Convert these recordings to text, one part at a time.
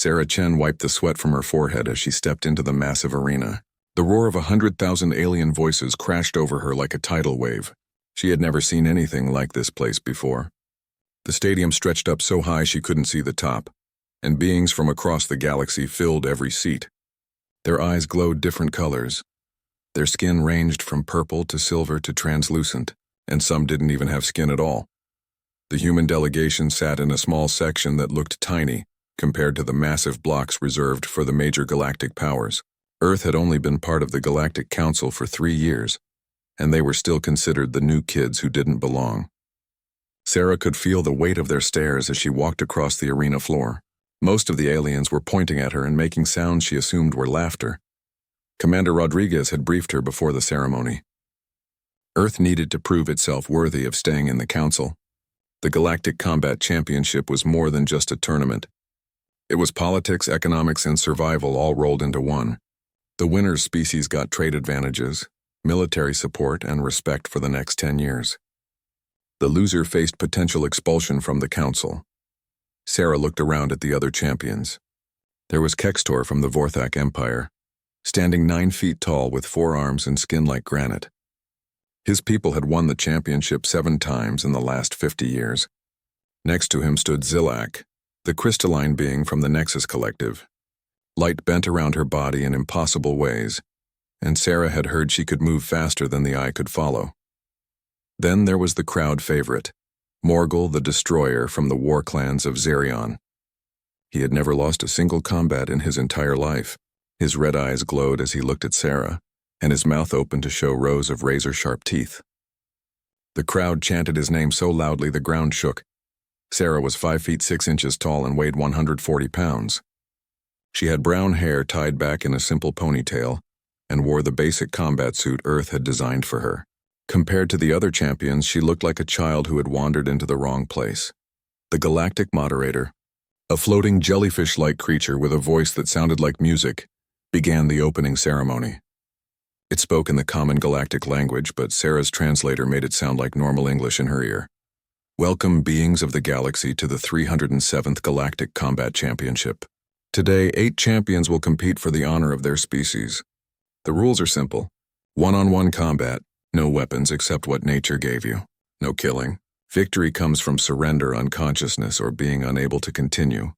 Sarah Chen wiped the sweat from her forehead as she stepped into the massive arena. The roar of 100,000 alien voices crashed over her like a tidal wave. She had never seen anything like this place before. The stadium stretched up so high she couldn't see the top, and beings from across the galaxy filled every seat. Their eyes glowed different colors. Their skin ranged from purple to silver to translucent, and some didn't even have skin at all. The human delegation sat in a small section that looked tiny compared to the massive blocks reserved for the major galactic powers. Earth had only been part of the Galactic Council for 3 years, and they were still considered the new kids who didn't belong. Sarah could feel the weight of their stares as she walked across the arena floor. Most of the aliens were pointing at her and making sounds she assumed were laughter. Commander Rodriguez had briefed her before the ceremony. Earth needed to prove itself worthy of staying in the Council. The Galactic Combat Championship was more than just a tournament. It was politics, economics, and survival all rolled into one. The winner's species got trade advantages, military support, and respect for the next 10 years. The loser faced potential expulsion from the Council. Sarah looked around at the other champions. There was Kextor from the Vorthak Empire, standing 9 feet tall with 4 arms and skin like granite. His people had won the championship 7 times in the last 50 years. Next to him stood Zilak, the crystalline being from the Nexus Collective. Light bent around her body in impossible ways, and Sarah had heard she could move faster than the eye could follow. Then there was the crowd favorite, Morgul the Destroyer from the war clans of Zerion. He had never lost a single combat in his entire life. His red eyes glowed as he looked at Sarah, and his mouth opened to show rows of razor-sharp teeth. The crowd chanted his name so loudly the ground shook. Sarah was 5 feet 6 inches tall and weighed 140 pounds. She had brown hair tied back in a simple ponytail and wore the basic combat suit Earth had designed for her. Compared to the other champions, she looked like a child who had wandered into the wrong place. The Galactic Moderator, a floating jellyfish-like creature with a voice that sounded like music, began the opening ceremony. It spoke in the common galactic language, but Sarah's translator made it sound like normal English in her ear. Welcome, beings of the galaxy, to the 307th Galactic Combat Championship. Today, 8 champions will compete for the honor of their species. The rules are simple. One-on-one combat, no weapons except what nature gave you. No killing. Victory comes from surrender, unconsciousness, or being unable to continue.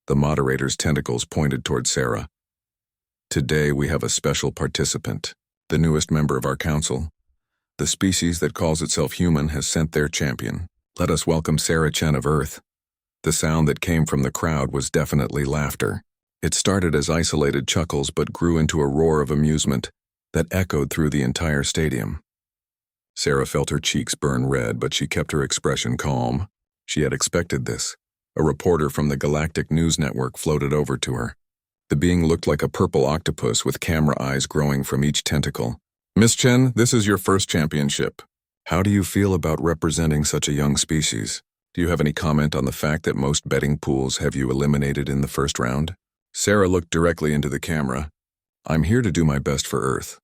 The moderator's tentacles pointed toward Sarah. Today we have a special participant, the newest member of our council. The species that calls itself human has sent their champion. Let us welcome Sarah Chen of Earth. The sound that came from the crowd was definitely laughter. It started as isolated chuckles but grew into a roar of amusement that echoed through the entire stadium. Sarah felt her cheeks burn red, but she kept her expression calm. She had expected this. A reporter from the Galactic News Network floated over to her. The being looked like a purple octopus with camera eyes growing from each tentacle. Miss Chen, this is your first championship. How do you feel about representing such a young species? Do you have any comment on the fact that most betting pools have you eliminated in the first round? Sarah looked directly into the camera. I'm here to do my best for Earth.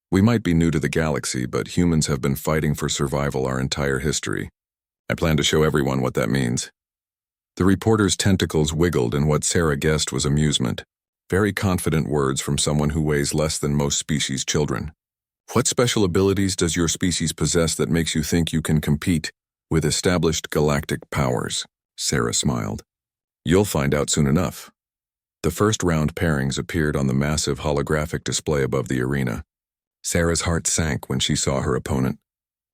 We might be new to the galaxy, but humans have been fighting for survival our entire history. I plan to show everyone what that means. The reporter's tentacles wiggled in what Sarah guessed was amusement. Very confident words from someone who weighs less than most species' children. What special abilities does your species possess that makes you think you can compete with established galactic powers? Sarah smiled. You'll find out soon enough. The first round pairings appeared on the massive holographic display above the arena. Sarah's heart sank when she saw her opponent.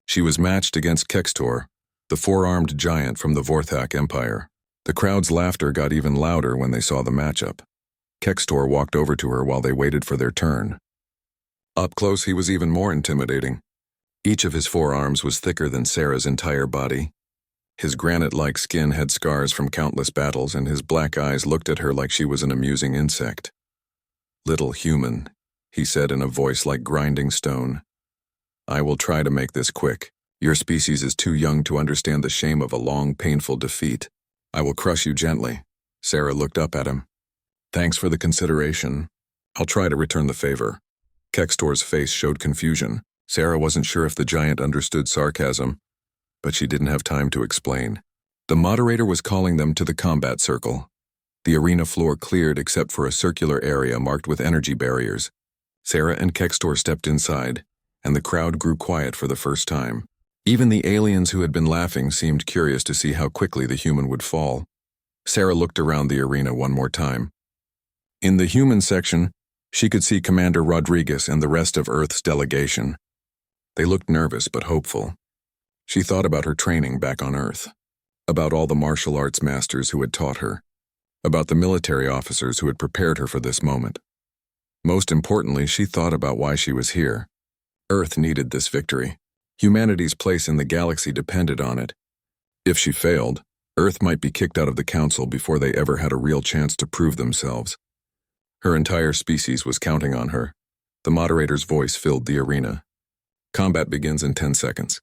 She was matched against Kextor, the 4-armed giant from the Vorthak Empire. The crowd's laughter got even louder when they saw the matchup. Kextor walked over to her while they waited for their turn. Up close, he was even more intimidating. Each of his 4 arms was thicker than Sarah's entire body. His granite-like skin had scars from countless battles, and his black eyes looked at her like she was an amusing insect. Little human, he said in a voice like grinding stone. I will try to make this quick. Your species is too young to understand the shame of a long, painful defeat. I will crush you gently. Sarah looked up at him. Thanks for the consideration. I'll try to return the favor. Kextor's face showed confusion. Sarah wasn't sure if the giant understood sarcasm, but she didn't have time to explain. The moderator was calling them to the combat circle. The arena floor cleared except for a circular area marked with energy barriers. Sarah and Kextor stepped inside, and the crowd grew quiet for the first time. Even the aliens who had been laughing seemed curious to see how quickly the human would fall. Sarah looked around the arena one more time. In the human section, she could see Commander Rodriguez and the rest of Earth's delegation. They looked nervous but hopeful. She thought about her training back on Earth, about all the martial arts masters who had taught her, about the military officers who had prepared her for this moment. Most importantly, she thought about why she was here. Earth needed this victory. Humanity's place in the galaxy depended on it. If she failed, Earth might be kicked out of the Council before they ever had a real chance to prove themselves. Her entire species was counting on her. The moderator's voice filled the arena. Combat begins in 10 seconds.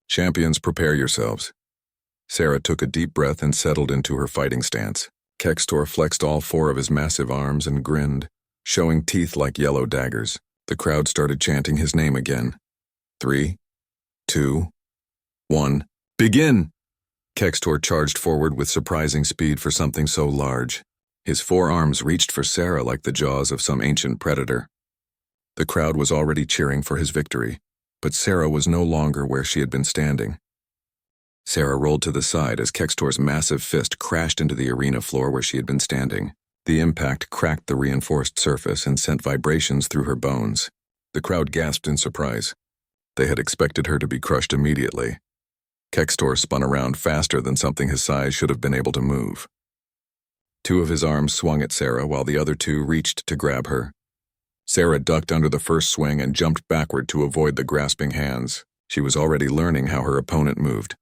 Champions, prepare yourselves. Sarah took a deep breath and settled into her fighting stance. Kextor flexed all 4 of his massive arms and grinned, showing teeth like yellow daggers. The crowd started chanting his name again. 3, 2, 1, begin! Kextor charged forward with surprising speed for something so large. His 4 arms reached for Sarah like the jaws of some ancient predator. The crowd was already cheering for his victory, but Sarah was no longer where she had been standing. Sarah rolled to the side as Kextor's massive fist crashed into the arena floor where she had been standing. The impact cracked the reinforced surface and sent vibrations through her bones. The crowd gasped in surprise. They had expected her to be crushed immediately. Kextor spun around faster than something his size should have been able to move. 2 of his arms swung at Sarah while the other 2 reached to grab her. Sarah ducked under the first swing and jumped backward to avoid the grasping hands. She was already learning how her opponent moved.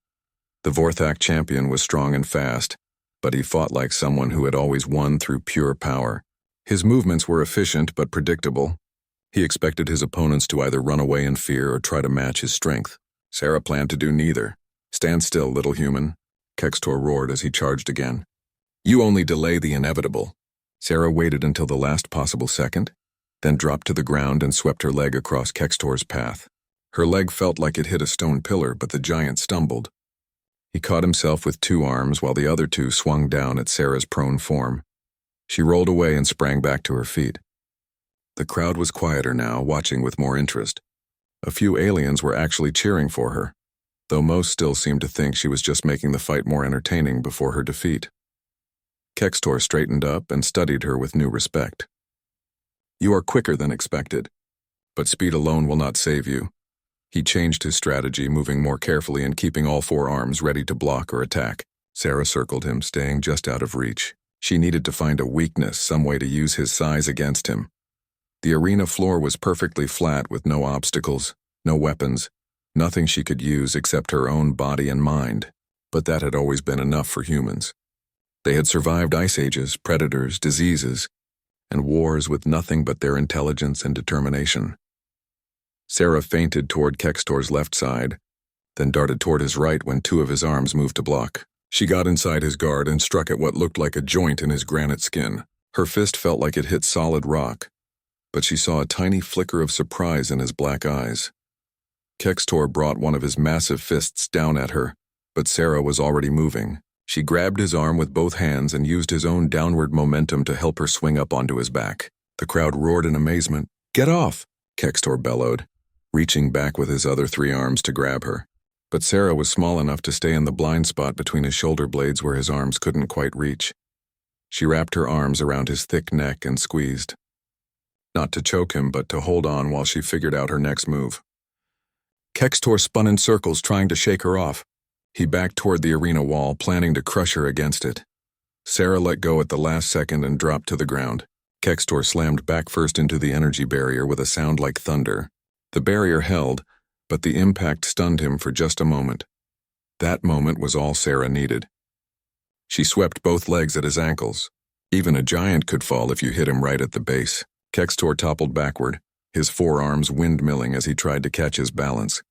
The Vorthak champion was strong and fast, but he fought like someone who had always won through pure power. His movements were efficient but predictable. He expected his opponents to either run away in fear or try to match his strength. Sarah planned to do neither. Stand still, little human, Kextor roared as he charged again. You only delay the inevitable. Sarah waited until the last possible second, then dropped to the ground and swept her leg across Kextor's path. Her leg felt like it hit a stone pillar, but the giant stumbled. He caught himself with 2 arms while the other 2 swung down at Sarah's prone form. She rolled away and sprang back to her feet. The crowd was quieter now, watching with more interest. A few aliens were actually cheering for her, though most still seemed to think she was just making the fight more entertaining before her defeat. Kextor straightened up and studied her with new respect. You are quicker than expected, but speed alone will not save you. He changed his strategy, moving more carefully and keeping all 4 arms ready to block or attack. Sarah circled him, staying just out of reach. She needed to find a weakness, some way to use his size against him. The arena floor was perfectly flat with no obstacles, no weapons, nothing she could use except her own body and mind. But that had always been enough for humans. They had survived ice ages, predators, diseases, and wars with nothing but their intelligence and determination. Sarah feinted toward Kextor's left side, then darted toward his right when 2 of his arms moved to block. She got inside his guard and struck at what looked like a joint in his granite skin. Her fist felt like it hit solid rock, but she saw a tiny flicker of surprise in his black eyes. Kextor brought one of his massive fists down at her, but Sarah was already moving. She grabbed his arm with both hands and used his own downward momentum to help her swing up onto his back. The crowd roared in amazement. Get off! Kextor bellowed, reaching back with his other 3 arms to grab her. But Sarah was small enough to stay in the blind spot between his shoulder blades where his arms couldn't quite reach. She wrapped her arms around his thick neck and squeezed. Not to choke him, but to hold on while she figured out her next move. Kextor spun in circles, trying to shake her off. He backed toward the arena wall, planning to crush her against it. Sarah let go at the last second and dropped to the ground. Kextor slammed back first into the energy barrier with a sound like thunder. The barrier held, but the impact stunned him for just a moment. That moment was all Sarah needed. She swept both legs at his ankles. Even a giant could fall if you hit him right at the base. Kextor toppled backward, his forearms windmilling as he tried to catch his balance.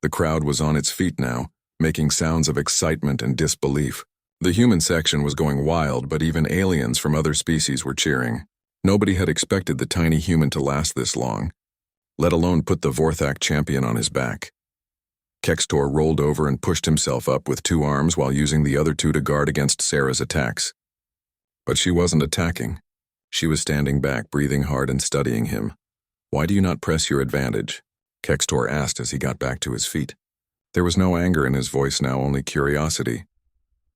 The crowd was on its feet now, making sounds of excitement and disbelief. The human section was going wild, but even aliens from other species were cheering. Nobody had expected the tiny human to last this long, let alone put the Vorthak champion on his back. Kextor rolled over and pushed himself up with 2 arms while using the other 2 to guard against Sarah's attacks. But she wasn't attacking. She was standing back, breathing hard and studying him. "Why do you not press your advantage?" Kextor asked as he got back to his feet. There was no anger in his voice now, only curiosity.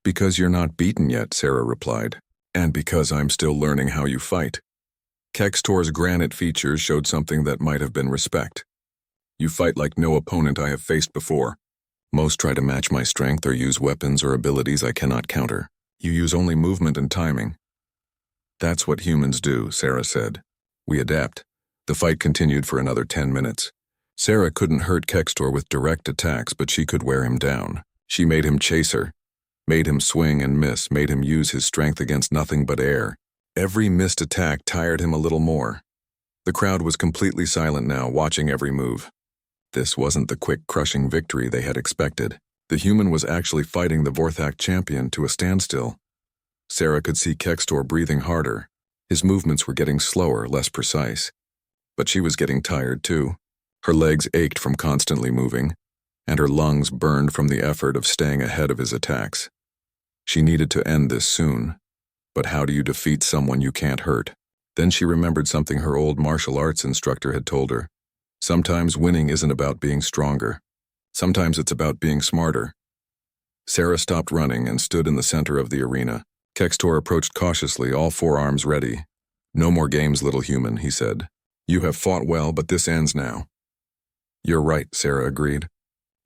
"Because you're not beaten yet," Sarah replied. "And because I'm still learning how you fight." Kextor's granite features showed something that might have been respect. "You fight like no opponent I have faced before. Most try to match my strength or use weapons or abilities I cannot counter. You use only movement and timing." "That's what humans do," Sarah said. "We adapt." The fight continued for another 10 minutes. Sarah couldn't hurt Kextor with direct attacks, but she could wear him down. She made him chase her, made him swing and miss, made him use his strength against nothing but air. Every missed attack tired him a little more. The crowd was completely silent now, watching every move. This wasn't the quick, crushing victory they had expected. The human was actually fighting the Vorthak champion to a standstill. Sarah could see Kextor breathing harder. His movements were getting slower, less precise. But she was getting tired too. Her legs ached from constantly moving, and her lungs burned from the effort of staying ahead of his attacks. She needed to end this soon. But how do you defeat someone you can't hurt? Then she remembered something her old martial arts instructor had told her. Sometimes winning isn't about being stronger. Sometimes it's about being smarter. Sarah stopped running and stood in the center of the arena. Kextor approached cautiously, all four arms ready. "No more games, little human," he said. "You have fought well, but this ends now." "You're right," Sarah agreed.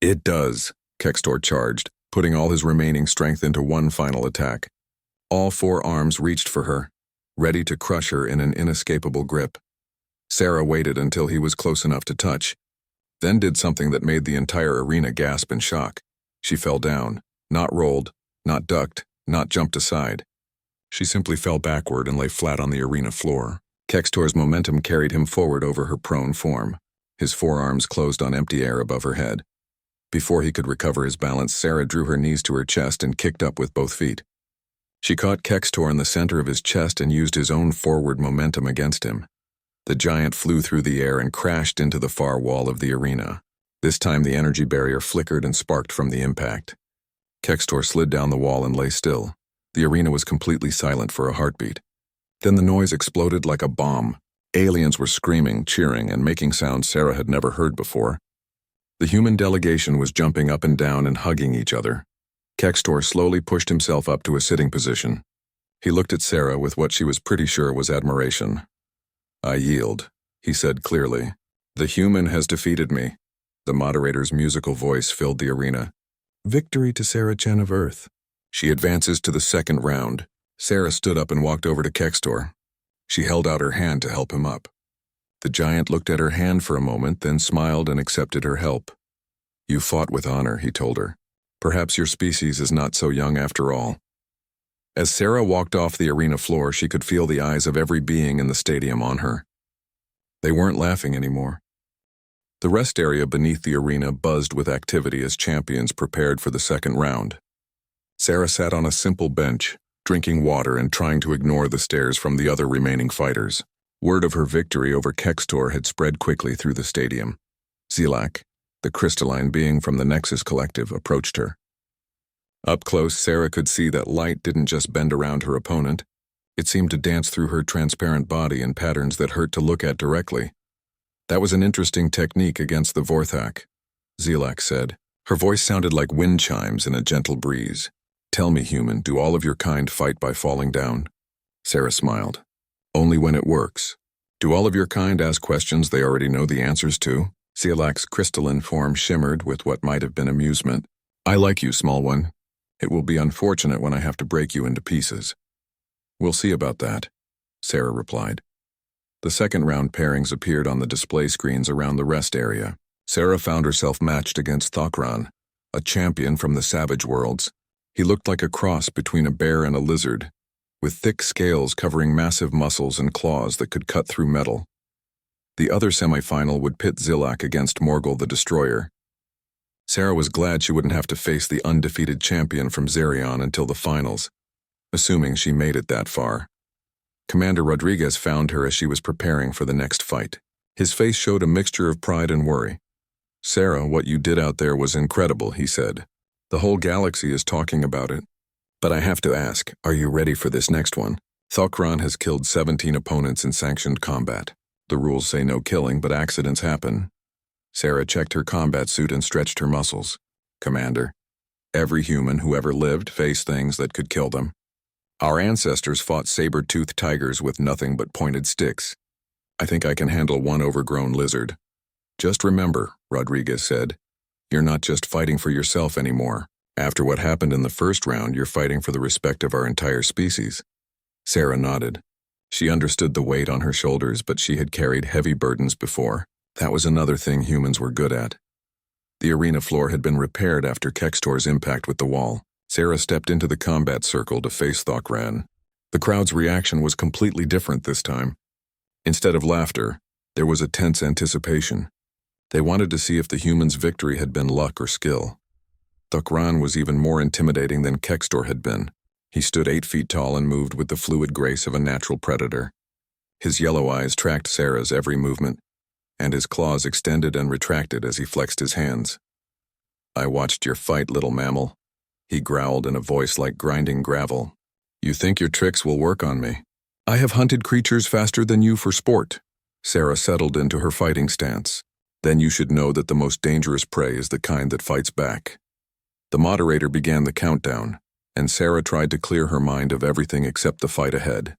"It does," Kextor charged, putting all his remaining strength into one final attack. All four arms reached for her, ready to crush her in an inescapable grip. Sarah waited until he was close enough to touch, then did something that made the entire arena gasp in shock. She fell down, not rolled, not ducked, not jumped aside. She simply fell backward and lay flat on the arena floor. Kextor's momentum carried him forward over her prone form. His forearms closed on empty air above her head. Before he could recover his balance, Sarah drew her knees to her chest and kicked up with both feet. She caught Kextor in the center of his chest and used his own forward momentum against him. The giant flew through the air and crashed into the far wall of the arena. This time the energy barrier flickered and sparked from the impact. Kextor slid down the wall and lay still. The arena was completely silent for a heartbeat. Then the noise exploded like a bomb. Aliens were screaming, cheering, and making sounds Sarah had never heard before. The human delegation was jumping up and down and hugging each other. Kextor slowly pushed himself up to a sitting position. He looked at Sarah with what she was pretty sure was admiration. "I yield," he said clearly. "The human has defeated me." The moderator's musical voice filled the arena. "Victory to Sarah Chen of Earth." She advances to the second round. Sarah stood up and walked over to Kextor. She held out her hand to help him up. The giant looked at her hand for a moment, then smiled and accepted her help. "You fought with honor," he told her. "Perhaps your species is not so young after all." As Sarah walked off the arena floor, she could feel the eyes of every being in the stadium on her. They weren't laughing anymore. The rest area beneath the arena buzzed with activity as champions prepared for the second round. Sarah sat on a simple bench, drinking water and trying to ignore the stares from the other remaining fighters. Word of her victory over Kextor had spread quickly through the stadium. Zilak, the crystalline being from the Nexus Collective, approached her. Up close, Sarah could see that light didn't just bend around her opponent. It seemed to dance through her transparent body in patterns that hurt to look at directly. "That was an interesting technique against the Vorthak," Zilak said. Her voice sounded like wind chimes in a gentle breeze. "Tell me, human, do all of your kind fight by falling down?" Sarah smiled. "Only when it works. Do all of your kind ask questions they already know the answers to?" Zilak's crystalline form shimmered with what might have been amusement. "I like you, small one. It will be unfortunate when I have to break you into pieces." "We'll see about that," Sarah replied. The second round pairings appeared on the display screens around the rest area. Sarah found herself matched against Thokran, a champion from the Savage Worlds. He looked like a cross between a bear and a lizard, with thick scales covering massive muscles and claws that could cut through metal. The other semifinal would pit Zilak against Morgul the Destroyer. Sarah was glad she wouldn't have to face the undefeated champion from Zerion until the finals, assuming she made it that far. Commander Rodriguez found her as she was preparing for the next fight. His face showed a mixture of pride and worry. "Sarah, what you did out there was incredible," he said. "The whole galaxy is talking about it. But I have to ask, are you ready for this next one?" Thokran has killed 17 opponents in sanctioned combat. The rules say no killing, but accidents happen. Sarah checked her combat suit and stretched her muscles. Commander, every human who ever lived faced things that could kill them. Our ancestors fought saber-toothed tigers with nothing but pointed sticks. I think I can handle one overgrown lizard. Just remember, Rodriguez said, you're not just fighting for yourself anymore. After what happened in the first round, you're fighting for the respect of our entire species. Sarah nodded. She understood the weight on her shoulders, but she had carried heavy burdens before. That was another thing humans were good at. The arena floor had been repaired after Kextor's impact with the wall. Sarah stepped into the combat circle to face Thokran. The crowd's reaction was completely different this time. Instead of laughter, there was a tense anticipation. They wanted to see if the humans' victory had been luck or skill. Thokran was even more intimidating than Kextor had been. He stood 8 feet tall and moved with the fluid grace of a natural predator. His yellow eyes tracked Sarah's every movement, and his claws extended and retracted as he flexed his hands. I watched your fight, little mammal, he growled in a voice like grinding gravel. You think your tricks will work on me? I have hunted creatures faster than you for sport. Sarah settled into her fighting stance. Then you should know that the most dangerous prey is the kind that fights back. The moderator began the countdown, and Sarah tried to clear her mind of everything except the fight ahead.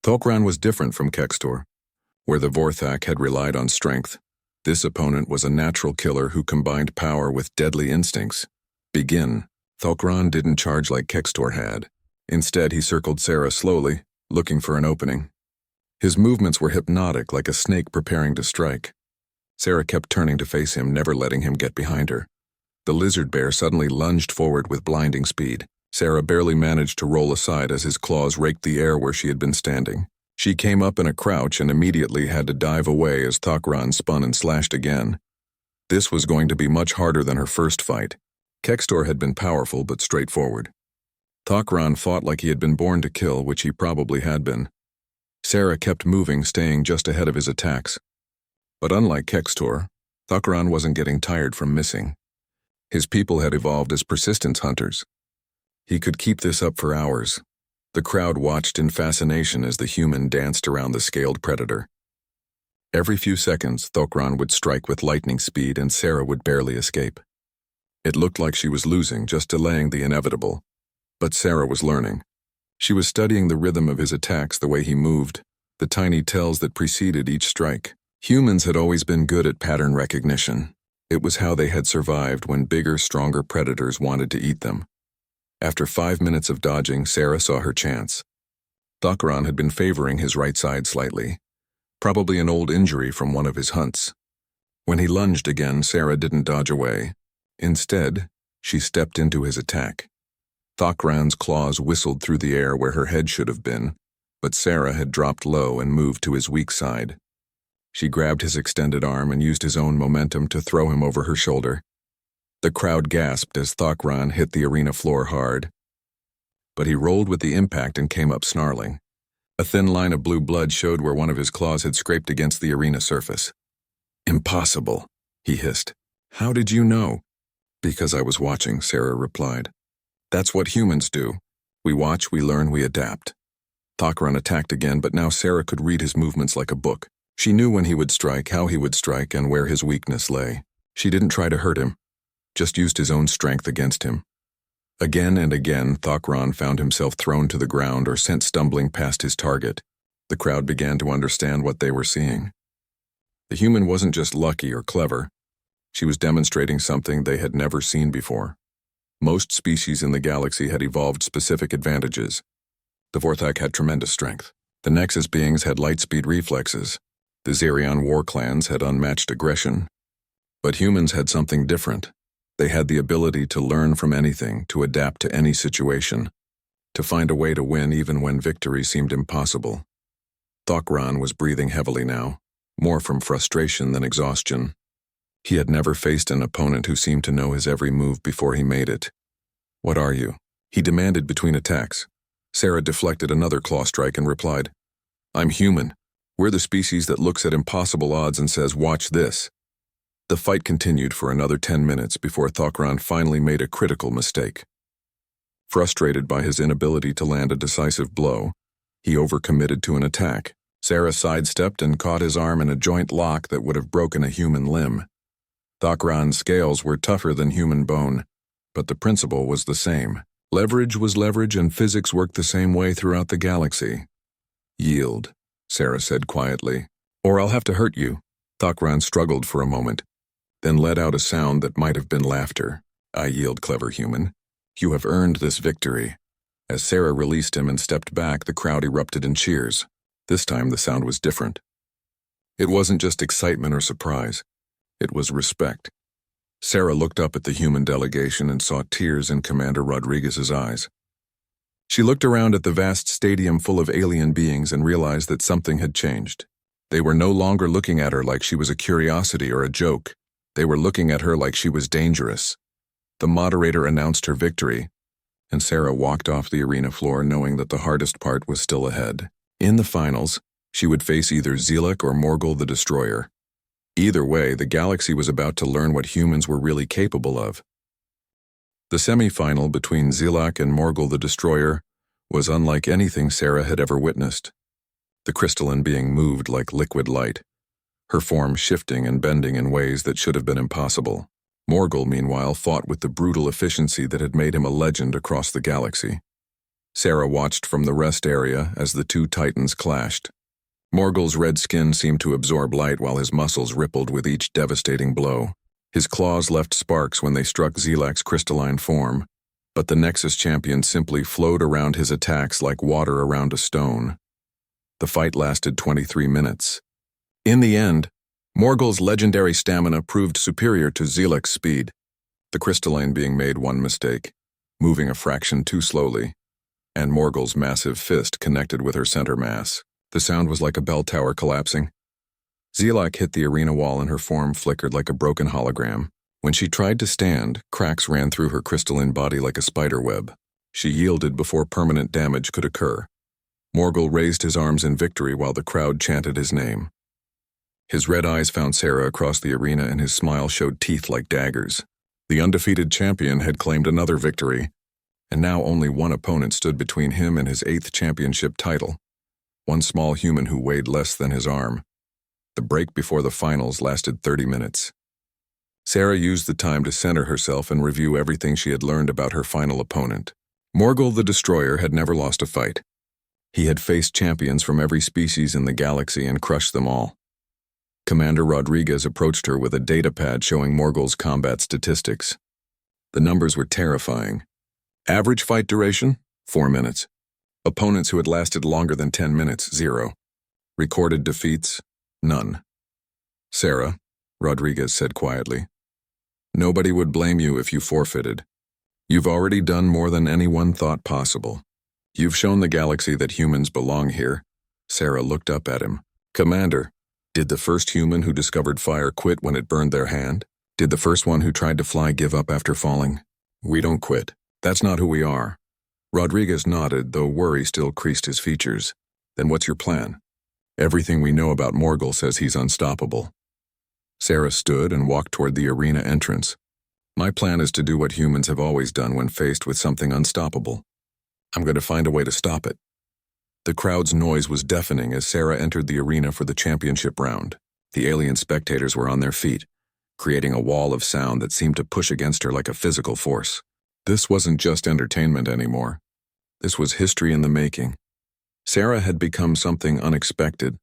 Thokran was different from Kextor. Where the Vorthak had relied on strength, this opponent was a natural killer who combined power with deadly instincts. Begin. Thokran didn't charge like Kextor had. Instead, he circled Sarah slowly, looking for an opening. His movements were hypnotic, like a snake preparing to strike. Sarah kept turning to face him, never letting him get behind her. The lizard bear suddenly lunged forward with blinding speed. Sarah barely managed to roll aside as his claws raked the air where she had been standing. She came up in a crouch and immediately had to dive away as Thokran spun and slashed again. This was going to be much harder than her first fight. Kextor had been powerful but straightforward. Thokran fought like he had been born to kill, which he probably had been. Sarah kept moving, staying just ahead of his attacks. But unlike Kextor, Thokran wasn't getting tired from missing. His people had evolved as persistence hunters. He could keep this up for hours. The crowd watched in fascination as the human danced around the scaled predator. Every few seconds, Thokran would strike with lightning speed and Sarah would barely escape. It looked like she was losing, just delaying the inevitable. But Sarah was learning. She was studying the rhythm of his attacks, the way he moved, the tiny tells that preceded each strike. Humans had always been good at pattern recognition. It was how they had survived when bigger, stronger predators wanted to eat them. After 5 minutes of dodging, Sarah saw her chance. Thokran had been favoring his right side slightly, probably an old injury from one of his hunts. When he lunged again, Sarah didn't dodge away. Instead, she stepped into his attack. Thokran's claws whistled through the air where her head should have been, but Sarah had dropped low and moved to his weak side. She grabbed his extended arm and used his own momentum to throw him over her shoulder. The crowd gasped as Thokran hit the arena floor hard. But he rolled with the impact and came up snarling. A thin line of blue blood showed where one of his claws had scraped against the arena surface. Impossible, he hissed. How did you know? Because I was watching, Sarah replied. That's what humans do. We watch, we learn, we adapt. Thokran attacked again, but now Sarah could read his movements like a book. She knew when he would strike, how he would strike, and where his weakness lay. She didn't try to hurt him, just used his own strength against him. Again and again, Thokran found himself thrown to the ground or sent stumbling past his target. The crowd began to understand what they were seeing. The human wasn't just lucky or clever. She was demonstrating something they had never seen before. Most species in the galaxy had evolved specific advantages. The Vorthak had tremendous strength. The Nexus beings had light-speed reflexes. The Zerion war clans had unmatched aggression. But humans had something different. They had the ability to learn from anything, to adapt to any situation, to find a way to win even when victory seemed impossible. Thokran was breathing heavily now, more from frustration than exhaustion. He had never faced an opponent who seemed to know his every move before he made it. What are you? He demanded between attacks. Sarah deflected another claw strike and replied, I'm human. We're the species that looks at impossible odds and says, watch this. The fight continued for another 10 minutes before Thokran finally made a critical mistake. Frustrated by his inability to land a decisive blow, He overcommitted to an attack. Sarah sidestepped and caught his arm in a joint lock that would have broken a human limb. Thakran's scales were tougher than human bone, but the principle was the same. Leverage was leverage, and physics worked the same way throughout the galaxy. "Yield," Sarah said quietly, "or I'll have to hurt you." Thakran struggled for a moment, then let out a sound that might have been laughter. "I yield, clever human. You have earned this victory." As Sarah released him and stepped back, the crowd erupted in cheers. This time the sound was different. It wasn't just excitement or surprise. It was respect. Sarah looked up at the human delegation and saw tears in Commander Rodriguez's eyes. She looked around at the vast stadium full of alien beings and realized that something had changed. They were no longer looking at her like she was a curiosity or a joke. They were looking at her like she was dangerous. The moderator announced her victory, and Sarah walked off the arena floor knowing that the hardest part was still ahead. In the finals, she would face either Zelak or Morgul the Destroyer. Either way, the galaxy was about to learn what humans were really capable of. The semi-final between Zelak and Morgul the Destroyer was unlike anything Sarah had ever witnessed. The crystalline being moved like liquid light, her form shifting and bending in ways that should have been impossible. Morgul, meanwhile, fought with the brutal efficiency that had made him a legend across the galaxy. Sarah watched from the rest area as the two titans clashed. Morgul's red skin seemed to absorb light while his muscles rippled with each devastating blow. His claws left sparks when they struck Zelak's crystalline form, but the Nexus champion simply flowed around his attacks like water around a stone. The fight lasted 23 minutes. In the end, Morgul's legendary stamina proved superior to Zelak's speed. The crystalline being made one mistake, moving a fraction too slowly, and Morgul's massive fist connected with her center mass. The sound was like a bell tower collapsing. Zelak hit the arena wall and her form flickered like a broken hologram. When she tried to stand, cracks ran through her crystalline body like a spider web. She yielded before permanent damage could occur. Morgul raised his arms in victory while the crowd chanted his name. His red eyes found Sarah across the arena and his smile showed teeth like daggers. The undefeated champion had claimed another victory, and now only one opponent stood between him and his 8th championship title. One small human who weighed less than his arm. The break before the finals lasted 30 minutes. Sarah used the time to center herself and review everything she had learned about her final opponent. Morgul the Destroyer had never lost a fight. He had faced champions from every species in the galaxy and crushed them all. Commander Rodriguez approached her with a datapad showing Morgul's combat statistics. The numbers were terrifying. Average fight duration, 4 minutes. Opponents who had lasted longer than 10 minutes, 0. Recorded defeats, none. "Sarah," Rodriguez said quietly, "nobody would blame you if you forfeited. You've already done more than anyone thought possible. You've shown the galaxy that humans belong here." Sarah looked up at him. "Commander, did the first human who discovered fire quit when it burned their hand? Did the first one who tried to fly give up after falling? We don't quit. That's not who we are." Rodriguez nodded, though worry still creased his features. "Then what's your plan?" "Everything we know about Morgul says he's unstoppable." Sarah stood and walked toward the arena entrance. "My plan is to do what humans have always done when faced with something unstoppable. I'm going to find a way to stop it." The crowd's noise was deafening as Sarah entered the arena for the championship round. The alien spectators were on their feet, creating a wall of sound that seemed to push against her like a physical force. This wasn't just entertainment anymore. This was history in the making. Sarah had become something unexpected.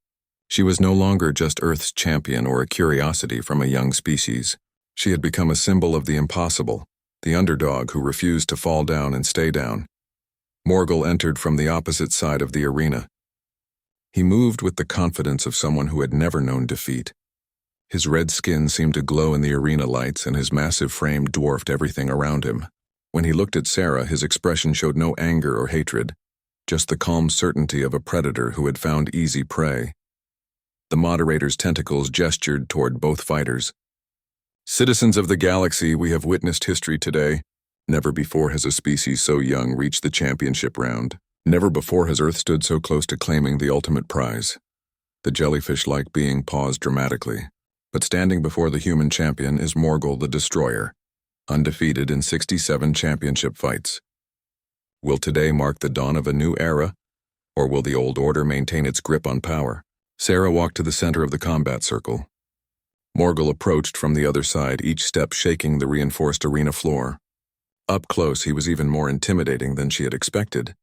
She was no longer just Earth's champion or a curiosity from a young species. She had become a symbol of the impossible, the underdog who refused to fall down and stay down. Morgul entered from the opposite side of the arena. He moved with the confidence of someone who had never known defeat. His red skin seemed to glow in the arena lights, and his massive frame dwarfed everything around him. When he looked at Sarah, his expression showed no anger or hatred, just the calm certainty of a predator who had found easy prey. The moderator's tentacles gestured toward both fighters. "Citizens of the galaxy, we have witnessed history today. Never before has a species so young reached the championship round. Never before has Earth stood so close to claiming the ultimate prize." The jellyfish-like being paused dramatically. But standing before the human champion is Morgul the Destroyer, undefeated in 67 championship fights. Will today mark the dawn of a new era? Or will the old order maintain its grip on power? Sarah walked to the center of the combat circle. Morgul approached from the other side, each step shaking the reinforced arena floor. Up close, he was even more intimidating than she had expected.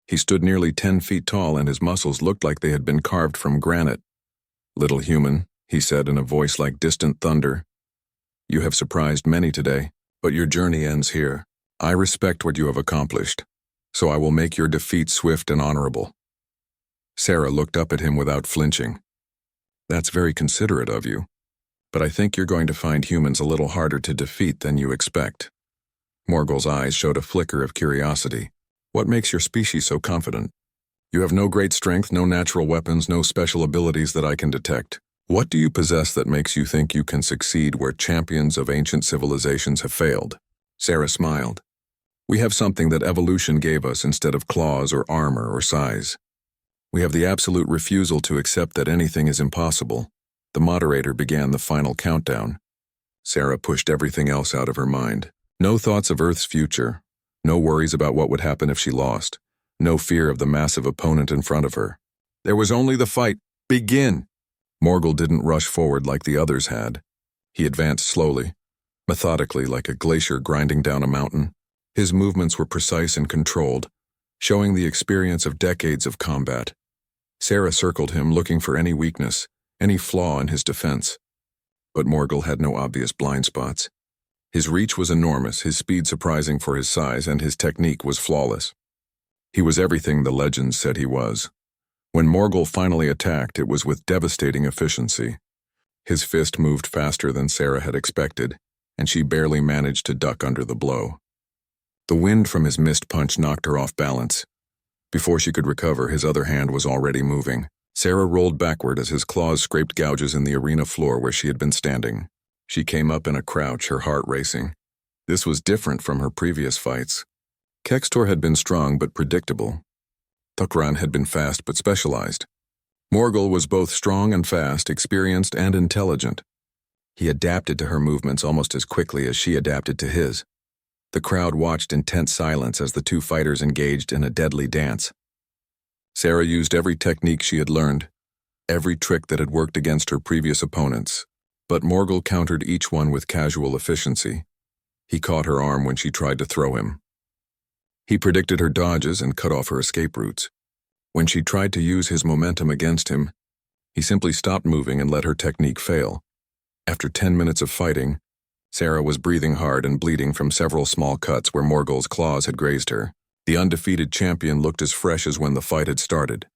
He stood nearly 10 feet tall, and his muscles looked like they had been carved from granite. "Little human," he said in a voice like distant thunder, "you have surprised many today, but your journey ends here. I respect what you have accomplished, so I will make your defeat swift and honorable." Sarah looked up at him without flinching. "That's very considerate of you, but I think you're going to find humans a little harder to defeat than you expect." Morgul's eyes showed a flicker of curiosity. "What makes your species so confident? You have no great strength, no natural weapons, no special abilities that I can detect. What do you possess that makes you think you can succeed where champions of ancient civilizations have failed?" Sarah smiled. "We have something that evolution gave us instead of claws or armor or size. We have the absolute refusal to accept that anything is impossible." The moderator began the final countdown. Sarah pushed everything else out of her mind. No thoughts of Earth's future, no worries about what would happen if she lost, no fear of the massive opponent in front of her. There was only the fight. Begin! Morgul didn't rush forward like the others had. He advanced slowly, methodically, like a glacier grinding down a mountain. His movements were precise and controlled, showing the experience of decades of combat. Sarah circled him, looking for any weakness, any flaw in his defense. But Morgul had no obvious blind spots. His reach was enormous, his speed surprising for his size, and his technique was flawless. He was everything the legends said he was. When Morgul finally attacked, it was with devastating efficiency. His fist moved faster than Sarah had expected, and she barely managed to duck under the blow. The wind from his missed punch knocked her off balance. Before she could recover, his other hand was already moving. Sarah rolled backward as his claws scraped gouges in the arena floor where she had been standing. She came up in a crouch, her heart racing. This was different from her previous fights. Kextor had been strong but predictable. Tukran had been fast but specialized. Morgul was both strong and fast, experienced and intelligent. He adapted to her movements almost as quickly as she adapted to his. The crowd watched in tense silence as the two fighters engaged in a deadly dance. Sarah used every technique she had learned, every trick that had worked against her previous opponents, but Morgul countered each one with casual efficiency. He caught her arm when she tried to throw him. He predicted her dodges and cut off her escape routes. When she tried to use his momentum against him, he simply stopped moving and let her technique fail. After 10 minutes of fighting, Sarah was breathing hard and bleeding from several small cuts where Morgul's claws had grazed her. The undefeated champion looked as fresh as when the fight had started.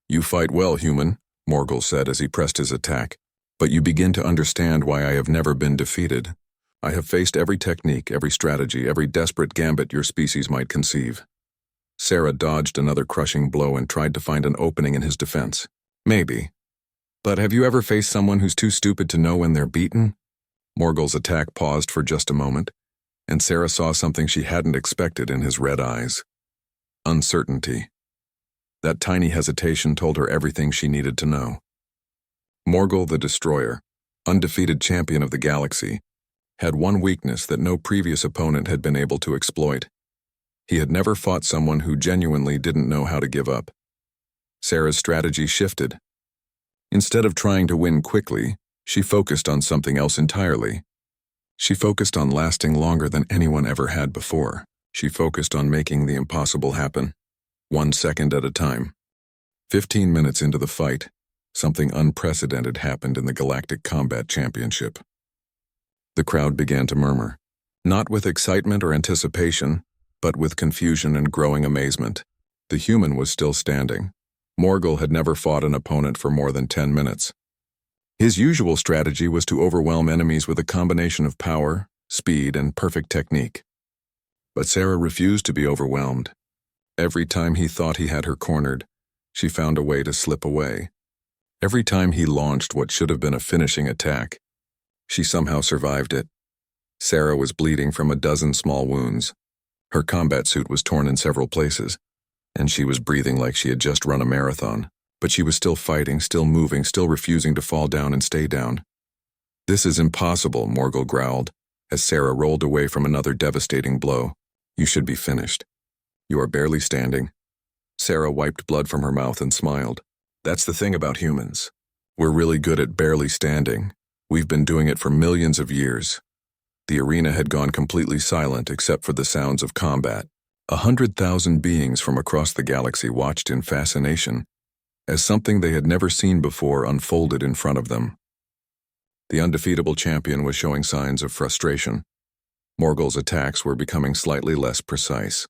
"You fight well, human," Morgul said as he pressed his attack, "but you begin to understand why I have never been defeated. I have faced every technique, every strategy, every desperate gambit your species might conceive." Sarah dodged another crushing blow and tried to find an opening in his defense. "Maybe. But have you ever faced someone who's too stupid to know when they're beaten?" Morgul's attack paused for just a moment, and Sarah saw something she hadn't expected in his red eyes. Uncertainty. That tiny hesitation told her everything she needed to know. Morgul the Destroyer, undefeated champion of the galaxy, had one weakness that no previous opponent had been able to exploit. He had never fought someone who genuinely didn't know how to give up. Sarah's strategy shifted. Instead of trying to win quickly, she focused on something else entirely. She focused on lasting longer than anyone ever had before. She focused on making the impossible happen, 1 second at a time. 15 minutes into the fight, something unprecedented happened in the Galactic Combat Championship. The crowd began to murmur, not with excitement or anticipation, but with confusion and growing amazement. The human was still standing. Morgul had never fought an opponent for more than 10 minutes. His usual strategy was to overwhelm enemies with a combination of power, speed, and perfect technique. But Sarah refused to be overwhelmed. Every time he thought he had her cornered, she found a way to slip away. Every time he launched what should have been a finishing attack, she somehow survived it. Sarah was bleeding from a dozen small wounds. Her combat suit was torn in several places, and she was breathing like she had just run a marathon. But she was still fighting, still moving, still refusing to fall down and stay down. "This is impossible," Morgul growled, as Sarah rolled away from another devastating blow. "You should be finished. You are barely standing. Sarah wiped blood from her mouth and smiled. That's the thing about humans. We're really good at barely standing. We've been doing it for millions of years. The arena had gone completely silent except for the sounds of combat. 100,000 beings from across the galaxy watched in fascination as something they had never seen before unfolded in front of them. The undefeatable champion was showing signs of frustration. Morgul's attacks were becoming slightly less precise.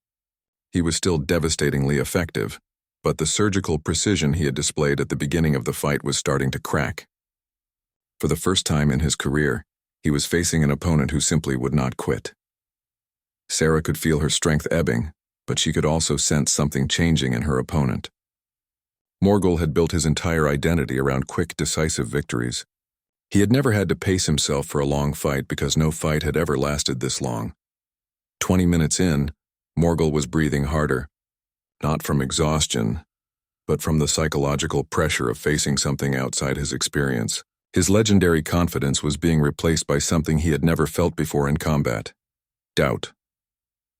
He was still devastatingly effective, but the surgical precision he had displayed at the beginning of the fight was starting to crack. For the first time in his career, he was facing an opponent who simply would not quit. Sarah could feel her strength ebbing, but she could also sense something changing in her opponent. Morgul had built his entire identity around quick, decisive victories. He had never had to pace himself for a long fight because no fight had ever lasted this long. 20 minutes in, Morgul was breathing harder, not from exhaustion, but from the psychological pressure of facing something outside his experience. His legendary confidence was being replaced by something he had never felt before in combat. Doubt.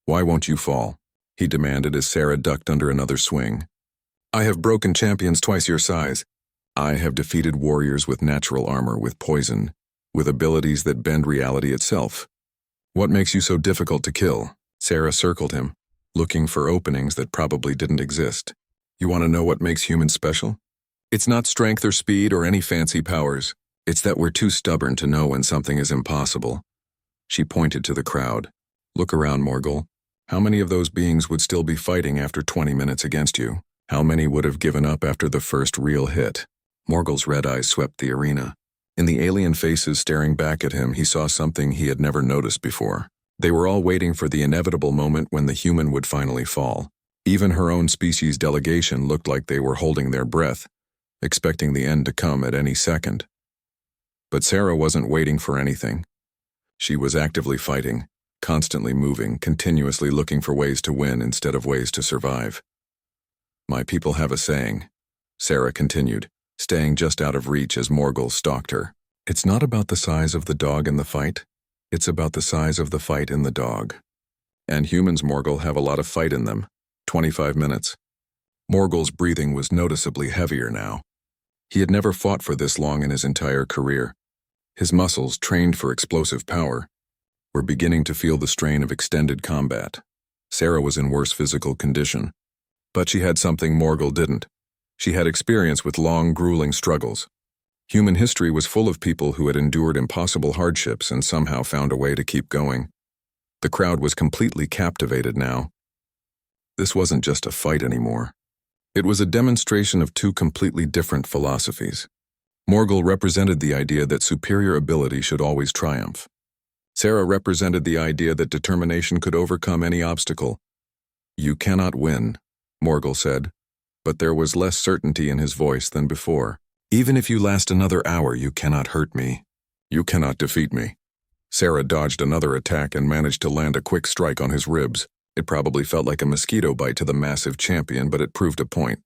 "Why won't you fall?" he demanded as Sarah ducked under another swing. "I have broken champions twice your size. I have defeated warriors with natural armor, with poison, with abilities that bend reality itself. What makes you so difficult to kill?" Sarah circled him, looking for openings that probably didn't exist. "You want to know what makes humans special? It's not strength or speed or any fancy powers. It's that we're too stubborn to know when something is impossible." She pointed to the crowd. "Look around, Morgul. How many of those beings would still be fighting after 20 minutes against you? How many would have given up after the first real hit?" Morgul's red eyes swept the arena. In the alien faces staring back at him, he saw something he had never noticed before. They were all waiting for the inevitable moment when the human would finally fall. Even her own species' delegation looked like they were holding their breath, expecting the end to come at any second. But Sarah wasn't waiting for anything. She was actively fighting, constantly moving, continuously looking for ways to win instead of ways to survive. "My people have a saying," Sarah continued, staying just out of reach as Morgul stalked her. "It's not about the size of the dog in the fight. It's about the size of the fight in the dog." And humans, Morgul, have a lot of fight in them. 25 minutes. Morgul's breathing was noticeably heavier now. He had never fought for this long in his entire career. His muscles, trained for explosive power, were beginning to feel the strain of extended combat. Sarah was in worse physical condition, but she had something Morgul didn't. She had experience with long, grueling struggles. Human history was full of people who had endured impossible hardships and somehow found a way to keep going. The crowd was completely captivated now. This wasn't just a fight anymore. It was a demonstration of two completely different philosophies. Morgul represented the idea that superior ability should always triumph. Sarah represented the idea that determination could overcome any obstacle. "You cannot win," Morgul said, but there was less certainty in his voice than before. "Even if you last another hour, you cannot hurt me. You cannot defeat me." Sarah dodged another attack and managed to land a quick strike on his ribs. It probably felt like a mosquito bite to the massive champion, but it proved a point.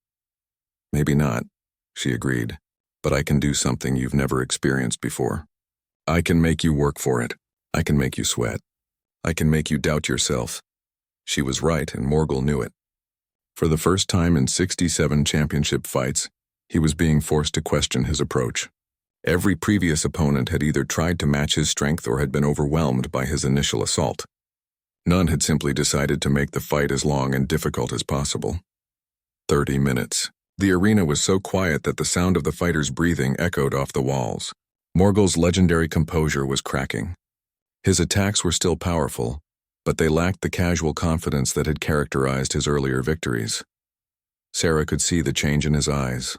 "Maybe not," she agreed, "but I can do something you've never experienced before. I can make you work for it. I can make you sweat. I can make you doubt yourself." She was right, and Morgul knew it. For the first time in 67 championship fights, he was being forced to question his approach. Every previous opponent had either tried to match his strength or had been overwhelmed by his initial assault. None had simply decided to make the fight as long and difficult as possible. 30 minutes. The arena was so quiet that the sound of the fighters' breathing echoed off the walls. Morgul's legendary composure was cracking. His attacks were still powerful, but they lacked the casual confidence that had characterized his earlier victories. Sarah could see the change in his eyes.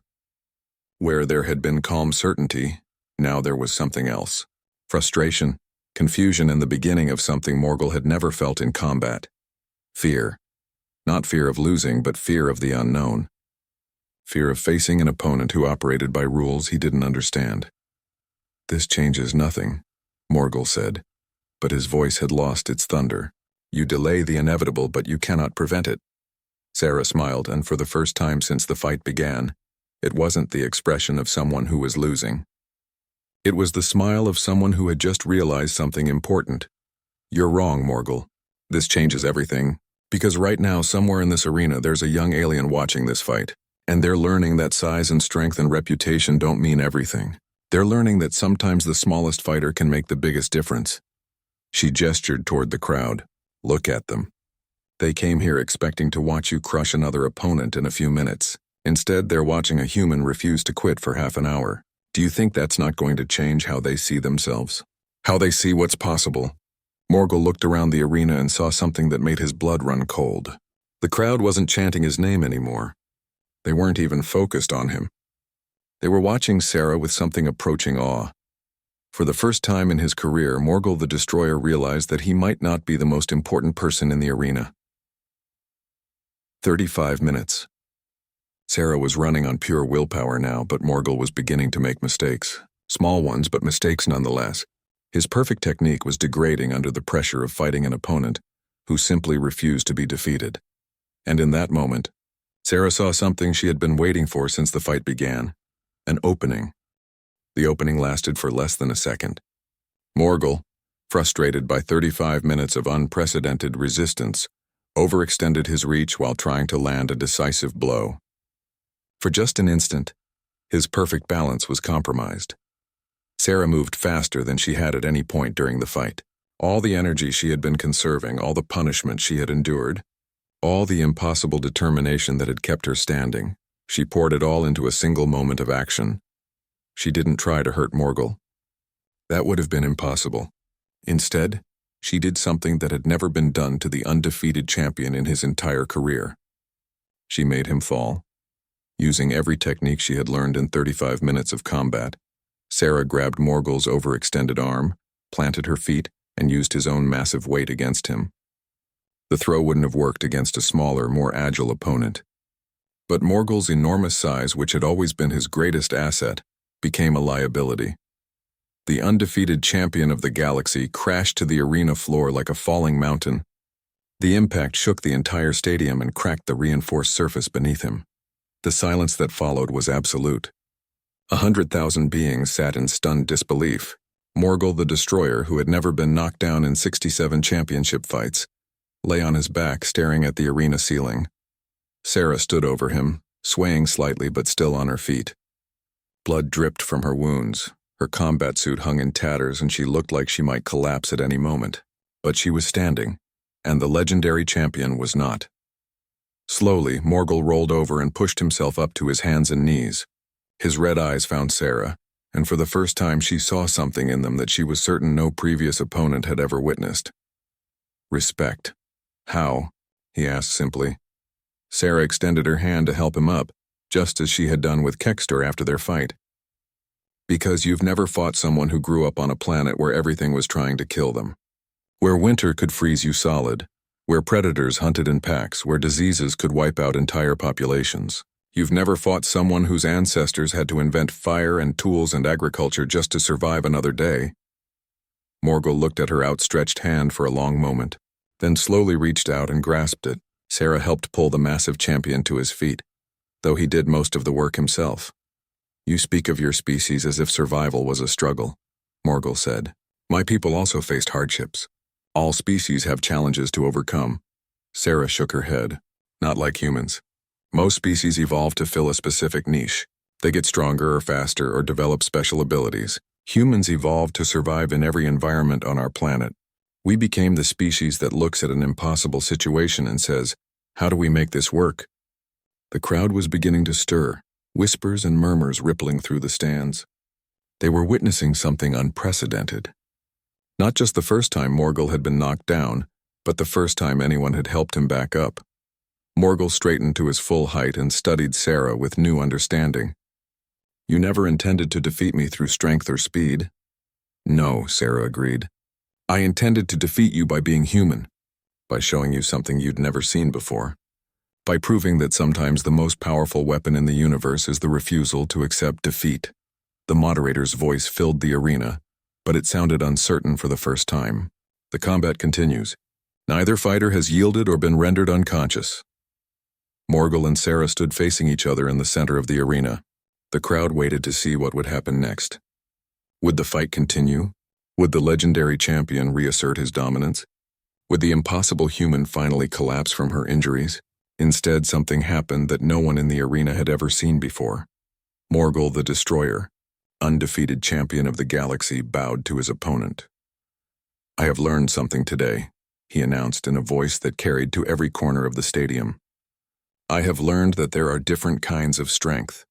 Where there had been calm certainty, now there was something else. Frustration, confusion, and the beginning of something Morgul had never felt in combat. Fear. Not fear of losing, but fear of the unknown. Fear of facing an opponent who operated by rules he didn't understand. "This changes nothing," Morgul said, but his voice had lost its thunder. "You delay the inevitable, but you cannot prevent it." Sarah smiled, and for the first time since the fight began, it wasn't the expression of someone who was losing. It was the smile of someone who had just realized something important. "You're wrong, Morgul. This changes everything. Because right now, somewhere in this arena, there's a young alien watching this fight. And they're learning that size and strength and reputation don't mean everything. They're learning that sometimes the smallest fighter can make the biggest difference. She gestured toward the crowd. Look at them. They came here expecting to watch you crush another opponent in a few minutes. Instead, they're watching a human refuse to quit for half an hour. Do you think that's not going to change how they see themselves? How they see what's possible? Morgul looked around the arena and saw something that made his blood run cold. The crowd wasn't chanting his name anymore. They weren't even focused on him. They were watching Sarah with something approaching awe. For the first time in his career, Morgul the Destroyer realized that he might not be the most important person in the arena. 35 minutes. Sarah was running on pure willpower now, but Morgul was beginning to make mistakes. Small ones, but mistakes nonetheless. His perfect technique was degrading under the pressure of fighting an opponent who simply refused to be defeated. And in that moment, Sarah saw something she had been waiting for since the fight began. An opening. The opening lasted for less than a second. Morgul, frustrated by 35 minutes of unprecedented resistance, overextended his reach while trying to land a decisive blow. For just an instant, his perfect balance was compromised. Sarah moved faster than she had at any point during the fight. All the energy she had been conserving, all the punishment she had endured, all the impossible determination that had kept her standing, she poured it all into a single moment of action. She didn't try to hurt Morgul. That would have been impossible. Instead, she did something that had never been done to the undefeated champion in his entire career. She made him fall. Using every technique she had learned in 35 minutes of combat, Sarah grabbed Morgul's overextended arm, planted her feet, and used his own massive weight against him. The throw wouldn't have worked against a smaller, more agile opponent. But Morgul's enormous size, which had always been his greatest asset, became a liability. The undefeated champion of the galaxy crashed to the arena floor like a falling mountain. The impact shook the entire stadium and cracked the reinforced surface beneath him. The silence that followed was absolute. 100,000 beings sat in stunned disbelief. Morgul the Destroyer, who had never been knocked down in 67 championship fights, lay on his back staring at the arena ceiling. Sarah stood over him, swaying slightly but still on her feet. Blood dripped from her wounds. Her combat suit hung in tatters and she looked like she might collapse at any moment. But she was standing, and the legendary champion was not. Slowly, Morgul rolled over and pushed himself up to his hands and knees. His red eyes found Sarah, and for the first time she saw something in them that she was certain no previous opponent had ever witnessed. Respect. How? He asked simply. Sarah extended her hand to help him up, just as she had done with Kexter after their fight. Because you've never fought someone who grew up on a planet where everything was trying to kill them. Where winter could freeze you solid. Where predators hunted in packs, where diseases could wipe out entire populations. You've never fought someone whose ancestors had to invent fire and tools and agriculture just to survive another day. Morgul looked at her outstretched hand for a long moment, then slowly reached out and grasped it. Sarah helped pull the massive champion to his feet, though he did most of the work himself. You speak of your species as if survival was a struggle, Morgul said. My people also faced hardships. All species have challenges to overcome. Sarah shook her head. Not like humans. Most species evolve to fill a specific niche. They get stronger or faster or develop special abilities. Humans evolved to survive in every environment on our planet. We became the species that looks at an impossible situation and says, how do we make this work? The crowd was beginning to stir, whispers and murmurs rippling through the stands. They were witnessing something unprecedented. Not just the first time Morgul had been knocked down, but the first time anyone had helped him back up. Morgul straightened to his full height and studied Sarah with new understanding. You never intended to defeat me through strength or speed. No, Sarah agreed. I intended to defeat you by being human, by showing you something you'd never seen before, by proving that sometimes the most powerful weapon in the universe is the refusal to accept defeat. The moderator's voice filled the arena, but it sounded uncertain for the first time. The combat continues. Neither fighter has yielded or been rendered unconscious. Morgul and Sarah stood facing each other in the center of the arena. The crowd waited to see what would happen next. Would the fight continue? Would the legendary champion reassert his dominance? Would the impossible human finally collapse from her injuries? Instead, something happened that no one in the arena had ever seen before. Morgul the Destroyer, undefeated champion of the galaxy, bowed to his opponent. "I have learned something today," he announced in a voice that carried to every corner of the stadium. "I have learned that there are different kinds of strength.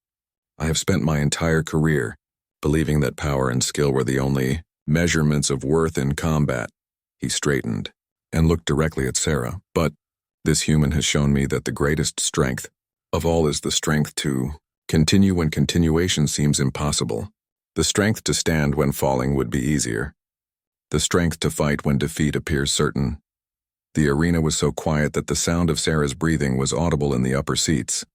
I have spent my entire career believing that power and skill were the only measurements of worth in combat." He straightened and looked directly at Sarah. "But this human has shown me that the greatest strength of all is the strength to continue when continuation seems impossible. The strength to stand when falling would be easier. The strength to fight when defeat appears certain." The arena was so quiet that the sound of Sarah's breathing was audible in the upper seats.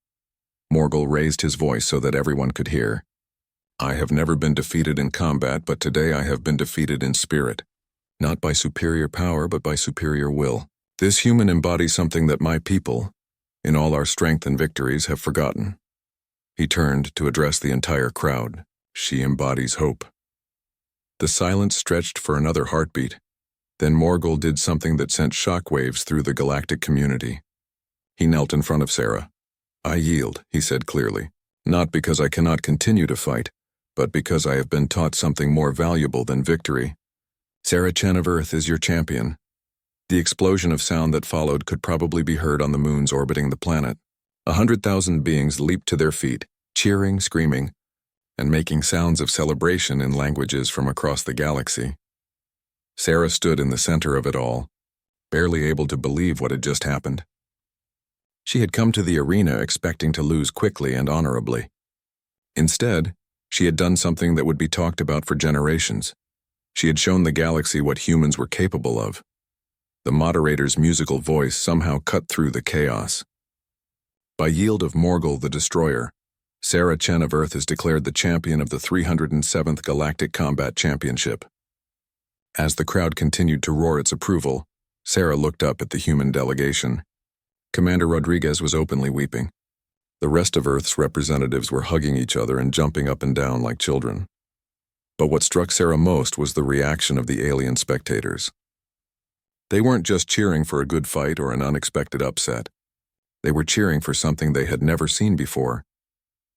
Morgul raised his voice so that everyone could hear. "I have never been defeated in combat, but today I have been defeated in spirit. Not by superior power, but by superior will. This human embodies something that my people, in all our strength and victories, have forgotten." He turned to address the entire crowd. "She embodies hope." The silence stretched for another heartbeat. Then Morgul did something that sent shockwaves through the galactic community. He knelt in front of Sarah. "I yield," he said clearly, "not because I cannot continue to fight, but because I have been taught something more valuable than victory. Sarah Chen of Earth is your champion." The explosion of sound that followed could probably be heard on the moons orbiting the planet. 100,000 beings leaped to their feet, cheering, screaming, and making sounds of celebration in languages from across the galaxy. Sarah stood in the center of it all, barely able to believe what had just happened. She had come to the arena expecting to lose quickly and honorably. Instead, she had done something that would be talked about for generations. She had shown the galaxy what humans were capable of. The moderator's musical voice somehow cut through the chaos. "By yield of Morgul the Destroyer, Sarah Chen of Earth is declared the champion of the 307th Galactic Combat Championship." As the crowd continued to roar its approval, Sarah looked up at the human delegation. Commander Rodriguez was openly weeping. The rest of Earth's representatives were hugging each other and jumping up and down like children. But what struck Sarah most was the reaction of the alien spectators. They weren't just cheering for a good fight or an unexpected upset. They were cheering for something they had never seen before.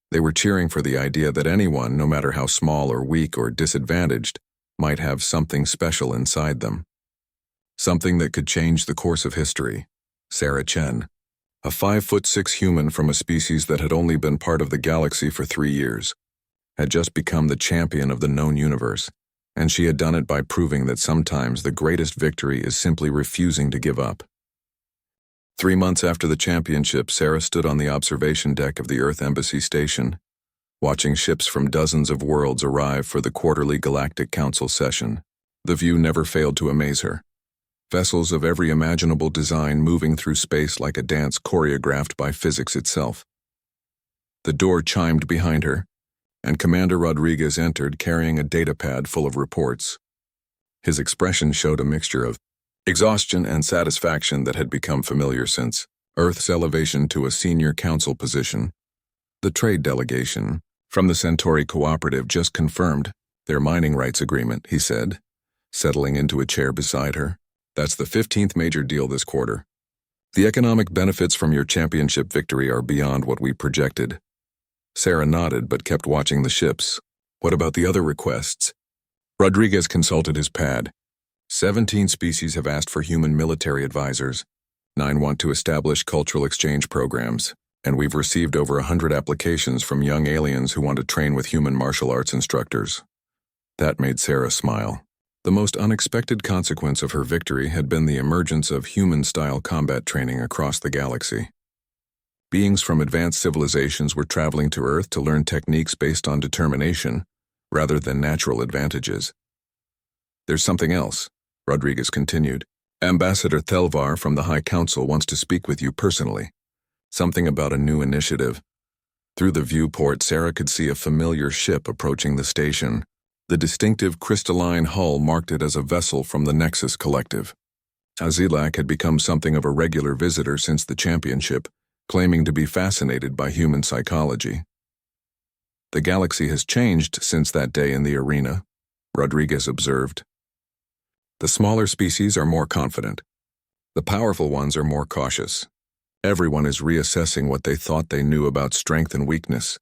They were cheering for the idea that anyone, no matter how small or weak or disadvantaged, might have something special inside them. Something that could change the course of history. Sarah Chen, a 5'6" human from a species that had only been part of the galaxy for 3 years, had just become the champion of the known universe, and she had done it by proving that sometimes the greatest victory is simply refusing to give up. 3 months after the championship, Sarah stood on the observation deck of the Earth Embassy station, watching ships from dozens of worlds arrive for the quarterly Galactic Council session. The view never failed to amaze her. Vessels of every imaginable design moving through space like a dance choreographed by physics itself. The door chimed behind her, and Commander Rodriguez entered carrying a datapad full of reports. His expression showed a mixture of exhaustion and satisfaction that had become familiar since Earth's elevation to a senior council position. The trade delegation from the Centauri Cooperative just confirmed their mining rights agreement, he said, settling into a chair beside her. "That's the 15th major deal this quarter. The economic benefits from your championship victory are beyond what we projected." Sarah nodded but kept watching the ships. "What about the other requests?" Rodriguez consulted his pad. 17 species have asked for human military advisors. 9 want to establish cultural exchange programs. And we've received over 100 applications from young aliens who want to train with human martial arts instructors. That made Sarah smile. The most unexpected consequence of her victory had been the emergence of human-style combat training across the galaxy. Beings from advanced civilizations were traveling to Earth to learn techniques based on determination, rather than natural advantages. "There's something else," Rodriguez continued. "Ambassador Thelvar from the High Council wants to speak with you personally. Something about a new initiative." Through the viewport, Sarah could see a familiar ship approaching the station. The distinctive crystalline hull marked it as a vessel from the Nexus Collective. Azilak had become something of a regular visitor since the championship, claiming to be fascinated by human psychology. "The galaxy has changed since that day in the arena," Rodriguez observed. "The smaller species are more confident. The powerful ones are more cautious. Everyone is reassessing what they thought they knew about strength and weakness.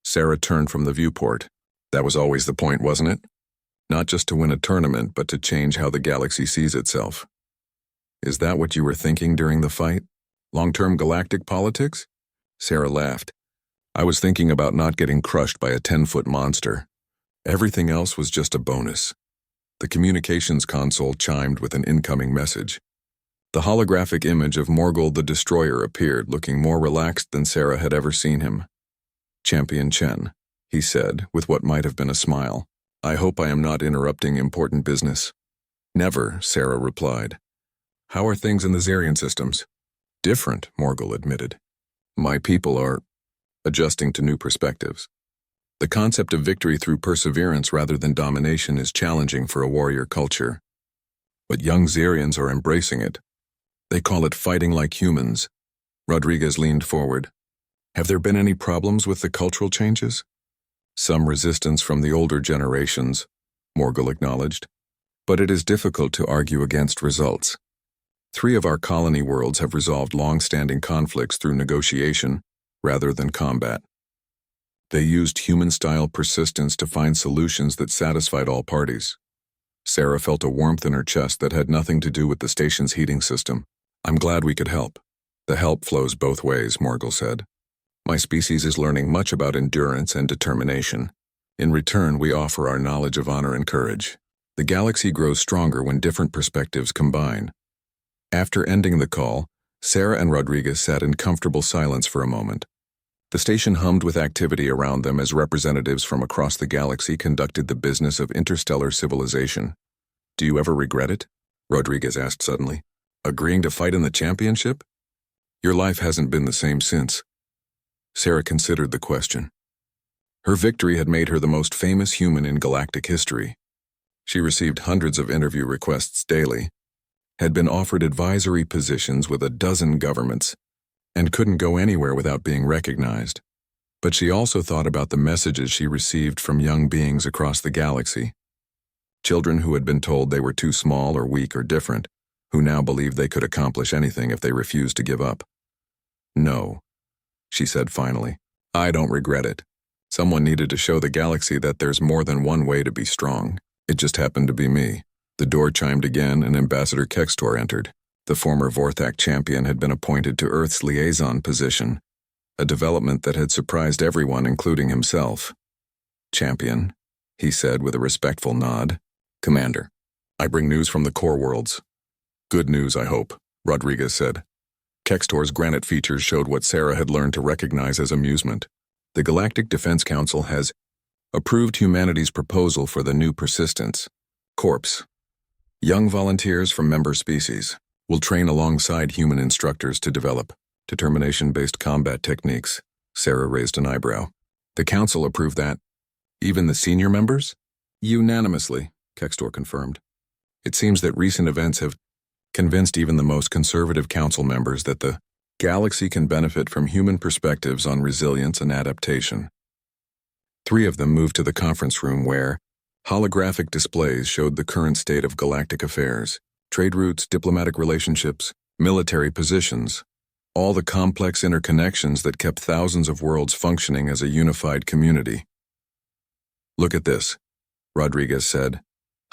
Sarah turned from the viewport. That was always the point, wasn't it? Not just to win a tournament, but to change how the galaxy sees itself. Is that what you were thinking during the fight? Long-term galactic politics? Sarah laughed. I was thinking about not getting crushed by a 10-foot monster. Everything else was just a bonus. The communications console chimed with an incoming message. The holographic image of Morgul the Destroyer appeared, looking more relaxed than Sarah had ever seen him. Champion Chen, he said, with what might have been a smile. I hope I am not interrupting important business. Never, Sarah replied. How are things in the Zarian systems? Different, Morgul admitted. My people are adjusting to new perspectives. The concept of victory through perseverance rather than domination is challenging for a warrior culture. But young Zarians are embracing it. They call it fighting like humans. Rodriguez leaned forward. Have there been any problems with the cultural changes? Some resistance from the older generations, Morgul acknowledged. But it is difficult to argue against results. 3 of our colony worlds have resolved long-standing conflicts through negotiation rather than combat. They used human-style persistence to find solutions that satisfied all parties. Sarah felt a warmth in her chest that had nothing to do with the station's heating system. I'm glad we could help. The help flows both ways, Morgul said. My species is learning much about endurance and determination. In return, we offer our knowledge of honor and courage. The galaxy grows stronger when different perspectives combine. After ending the call, Sarah and Rodriguez sat in comfortable silence for a moment. The station hummed with activity around them as representatives from across the galaxy conducted the business of interstellar civilization. Do you ever regret it? Rodriguez asked suddenly. Agreeing to fight in the championship? Your life hasn't been the same since. Sarah considered the question. Her victory had made her the most famous human in galactic history. She received hundreds of interview requests daily, had been offered advisory positions with 12 governments, and couldn't go anywhere without being recognized. But she also thought about the messages she received from young beings across the galaxy. Children who had been told they were too small or weak or different, who now believed they could accomplish anything if they refused to give up. No, she said finally. I don't regret it. Someone needed to show the galaxy that there's more than one way to be strong. It just happened to be me. The door chimed again and Ambassador Kextor entered. The former Vorthak champion had been appointed to Earth's liaison position, a development that had surprised everyone, including himself. Champion, he said with a respectful nod. Commander, I bring news from the core worlds. Good news, I hope, Rodriguez said. Kextor's granite features showed what Sarah had learned to recognize as amusement. The Galactic Defense Council has approved humanity's proposal for the new persistence, Corps. Young volunteers from member species will train alongside human instructors to develop determination-based combat techniques. Sarah raised an eyebrow. The Council approved that. Even the senior members? Unanimously, Kextor confirmed. It seems that recent events have convinced even the most conservative council members that the galaxy can benefit from human perspectives on resilience and adaptation. 3 of them moved to the conference room where holographic displays showed the current state of galactic affairs, trade routes, diplomatic relationships, military positions, all the complex interconnections that kept thousands of worlds functioning as a unified community. Look at this, Rodriguez said,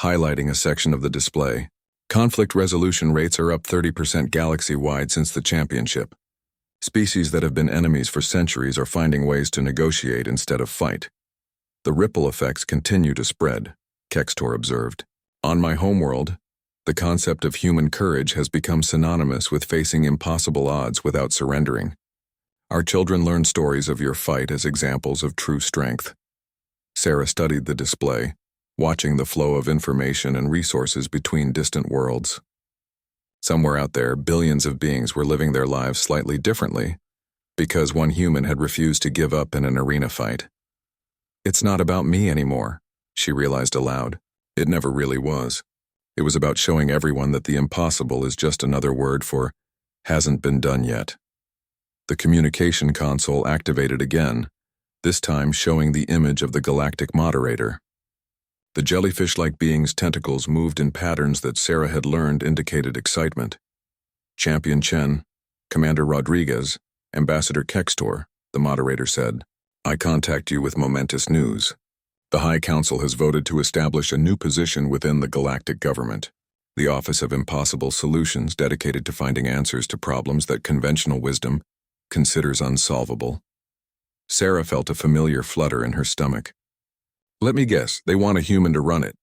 highlighting a section of the display. Conflict resolution rates are up 30% galaxy-wide since the championship. Species that have been enemies for centuries are finding ways to negotiate instead of fight. The ripple effects continue to spread, Kextor observed. On my homeworld, the concept of human courage has become synonymous with facing impossible odds without surrendering. Our children learn stories of your fight as examples of true strength. Sarah studied the display, watching the flow of information and resources between distant worlds. Somewhere out there, billions of beings were living their lives slightly differently because one human had refused to give up in an arena fight. It's not about me anymore, she realized aloud. It never really was. It was about showing everyone that the impossible is just another word for hasn't been done yet. The communication console activated again, this time showing the image of the galactic moderator. The jellyfish-like being's tentacles moved in patterns that Sarah had learned indicated excitement. Champion Chen, Commander Rodriguez, Ambassador Kextor, the moderator said. I contact you with momentous news. The High Council has voted to establish a new position within the galactic government, the Office of Impossible Solutions, dedicated to finding answers to problems that conventional wisdom considers unsolvable. Sarah felt a familiar flutter in her stomach. Let me guess, they want a human to run it.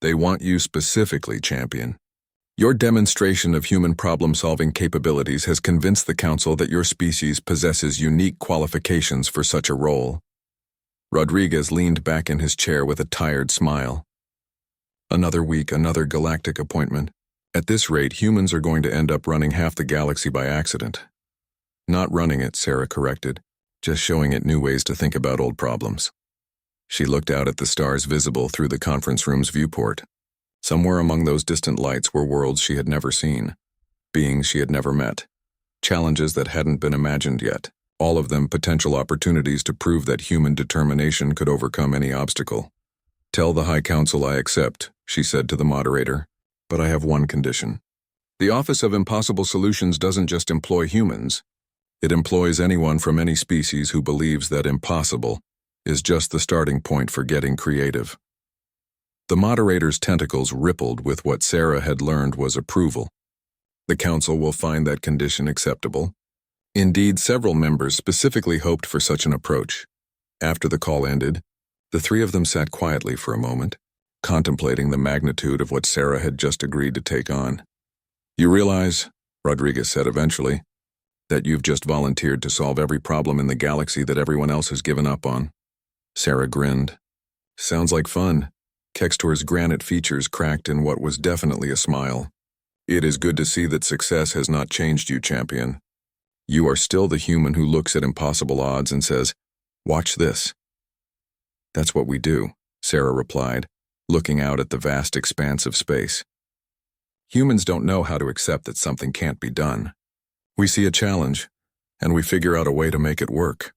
They want you specifically, Champion. Your demonstration of human problem-solving capabilities has convinced the Council that your species possesses unique qualifications for such a role. Rodriguez leaned back in his chair with a tired smile. Another week, another galactic appointment. At this rate, humans are going to end up running half the galaxy by accident. Not running it, Sarah corrected, just showing it new ways to think about old problems. She looked out at the stars visible through the conference room's viewport. Somewhere among those distant lights were worlds she had never seen, beings she had never met, challenges that hadn't been imagined yet, all of them potential opportunities to prove that human determination could overcome any obstacle. Tell the High Council I accept, she said to the moderator, but I have one condition. The Office of Impossible Solutions doesn't just employ humans. It employs anyone from any species who believes that impossible is just the starting point for getting creative. The moderator's tentacles rippled with what Sarah had learned was approval. The council will find that condition acceptable. Indeed, several members specifically hoped for such an approach. After the call ended, the three of them sat quietly for a moment, contemplating the magnitude of what Sarah had just agreed to take on. You realize, Rodriguez said eventually, that you've just volunteered to solve every problem in the galaxy that everyone else has given up on. Sarah grinned. Sounds like fun. Kextor's granite features cracked in what was definitely a smile. It is good to see that success has not changed you, Champion. You are still the human who looks at impossible odds and says, watch this. That's what we do, Sarah replied, looking out at the vast expanse of space. Humans don't know how to accept that something can't be done. We see a challenge, and we figure out a way to make it work.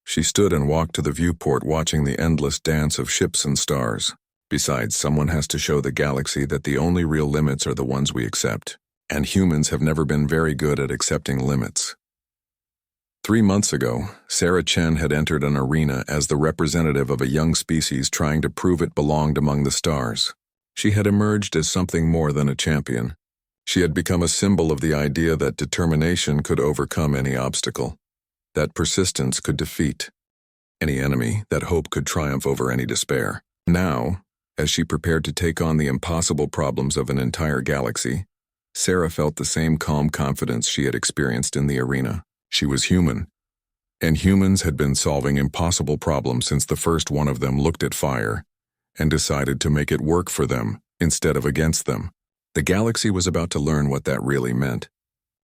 She stood and walked to the viewport, watching the endless dance of ships and stars. Besides, someone has to show the galaxy that the only real limits are the ones we accept, and humans have never been very good at accepting limits. 3 months ago, Sarah Chen had entered an arena as the representative of a young species trying to prove it belonged among the stars. She had emerged as something more than a champion. She had become a symbol of the idea that determination could overcome any obstacle, that persistence could defeat any enemy, that hope could triumph over any despair. Now, as she prepared to take on the impossible problems of an entire galaxy, Sarah felt the same calm confidence she had experienced in the arena. She was human, and humans had been solving impossible problems since the first one of them looked at fire and decided to make it work for them instead of against them. The galaxy was about to learn what that really meant.